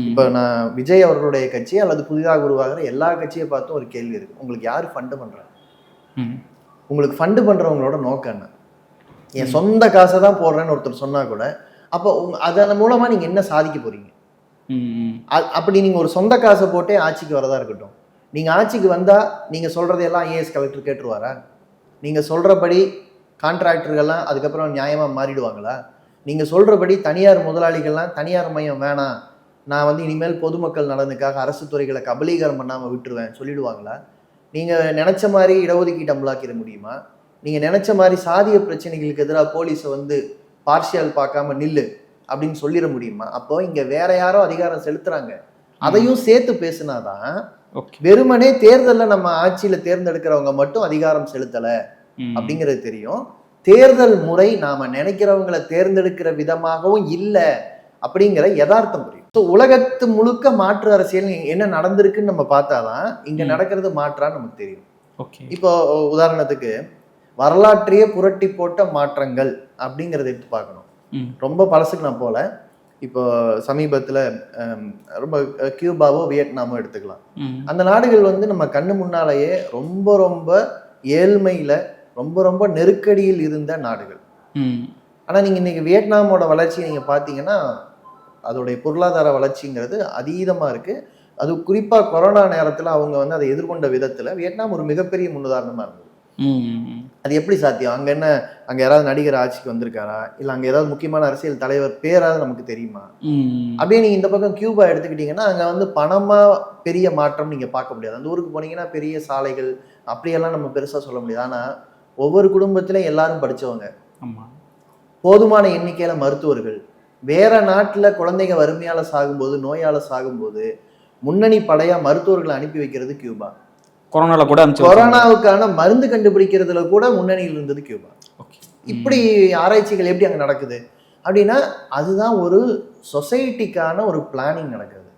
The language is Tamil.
இப்போ நான் விஜய் அவர்களுடைய கட்சி அல்லது புதிதாக உருவாகிற எல்லா கட்சியை பார்த்தும் ஒரு கேள்வி இருக்கு, உங்களுக்கு யார் ஃபண்டு பண்றாங்க? உங்களுக்கு ஃபண்டு பண்றவங்களோட நோக்கம் என்ன? என் சொந்த காசை தான் போடுறேன்னு ஒருத்தர் சொன்னா கூட அப்போ அதன் மூலமா நீங்க என்ன சாதிக்க போறீங்க? அப்படி நீங்க ஒரு சொந்த காசை போட்டே ஆட்சிக்கு வரதா இருக்கட்டும், நீங்க ஆட்சிக்கு வந்தா நீங்க சொல்றதையெல்லாம் ஐஏஎஸ் கலெக்டர் கேட்டுருவாரா? நீங்க சொல்றபடி கான்ட்ராக்டர்கள்லாம் அதுக்கப்புறம் நியாயமா மாறிடுவாங்களா? நீங்க சொல்றபடி தனியார் முதலாளிகள்லாம் தனியார் மையம் வேணாம், நான் வந்து இனிமேல் பொதுமக்கள் நலனுக்காக அரசு துறைகளை கபலீகரம் பண்ணாமல் விட்டுருவேன் சொல்லிடுவாங்களா? நீங்க நினைச்ச மாதிரி இடஒதுக்கீட்டு அமலாக்கிட முடியுமா? நீங்க நினைச்ச மாதிரி சாதிய பிரச்சனைகளுக்கு எதிராக போலீஸை வந்து பார்ஷியல் பார்க்காம நில்லு அப்படின்னு சொல்லிட முடியுமா? அப்போ இங்க வேற யாரோ அதிகாரம் செலுத்துறாங்க, அதையும் சேர்த்து பேசினாதான் வெறுமனே தேர்தலில் நம்ம ஆட்சியில தேர்ந்தெடுக்கிறவங்க மட்டும் அதிகாரம் செலுத்தல அப்படிங்கிறது தெரியும். தேர்தல் முறை நாம நினைக்கிறவங்களை தேர்ந்தெடுக்கிற விதமாகவும் இல்லை அப்படிங்கிற யதார்த்தம் புரியும். உலகத்து முழுக்க மாற்று அரசியல் என்ன நடந்திருக்குன்னு நம்ம பார்த்தாதான் இங்க நடக்கிறது மாற்றான்னு நமக்கு தெரியும். இப்போ உதாரணத்துக்கு வரலாற்றையே புரட்டி போட்ட மாற்றங்கள் அப்படிங்கிறத எடுத்து பார்க்கணும். ரொம்ப பழசுக்கு நான் போல, இப்போ சமீபத்துல ரொம்ப கியூபாவோ வியட்நாமோ எடுத்துக்கலாம். அந்த நாடுகள் வந்து நம்ம கண்ணு முன்னாலேயே ரொம்ப ரொம்ப ஏழ்மையில ரொம்ப ரொம்ப நெருக்கடியில் இருந்த நாடுகள். ஆனா நீங்க இன்னைக்கு வியட்நாமோட வளர்ச்சி நீங்க பாத்தீங்கன்னா அதோடைய பொருளாதார வளர்ச்சிங்கிறது அதீதமா இருக்கு. அது குறிப்பா கொரோனா நேரத்துல அவங்க வந்து அதை எதிர்கொண்ட விதத்துல வியட்நாம் ஒரு மிகப்பெரிய முன்னுதாரணமா இருந்தது. அது எப்படி சாத்தியம்? அங்க என்ன, அங்க யாராவது நடிகர் ஆட்சிக்கு வந்திருக்காரா, இல்ல அங்க ஏதாவது முக்கியமான அரசியல் தலைவர் பேராவது நமக்கு தெரியுமா? அப்படியே நீங்க இந்த பக்கம் கியூபா எடுத்துக்கிட்டீங்கன்னா அங்க வந்து பணமா பெரிய மாற்றம் நீங்க பார்க்க முடியாது. அந்த ஊருக்கு போனீங்கன்னா பெரிய சாலைகள் அப்படியெல்லாம் நம்ம பெருசா சொல்ல முடியாது. ஆனா ஒவ்வொரு குடும்பத்திலும் எல்லாரும் படிச்சவங்க, போதுமான எண்ணிக்கையில மருத்துவர்கள். வேற நாட்டுல குழந்தைங்க வறுமையால சாகும்போது, நோயால சாகும்போது முன்னணி படையா மருத்துவர்களை அனுப்பி வைக்கிறது கியூபா. கொரோனாவுக்கான மருந்து கண்டுபிடிக்கிறதுல கூட முன்னணியில் இருந்தது கியூபா. இப்படி ஆராய்ச்சிகள் எப்படி அங்க நடக்குது அப்படின்னா அதுதான் ஒரு சொசைட்டிக்கான ஒரு பிளானிங் நடக்குது.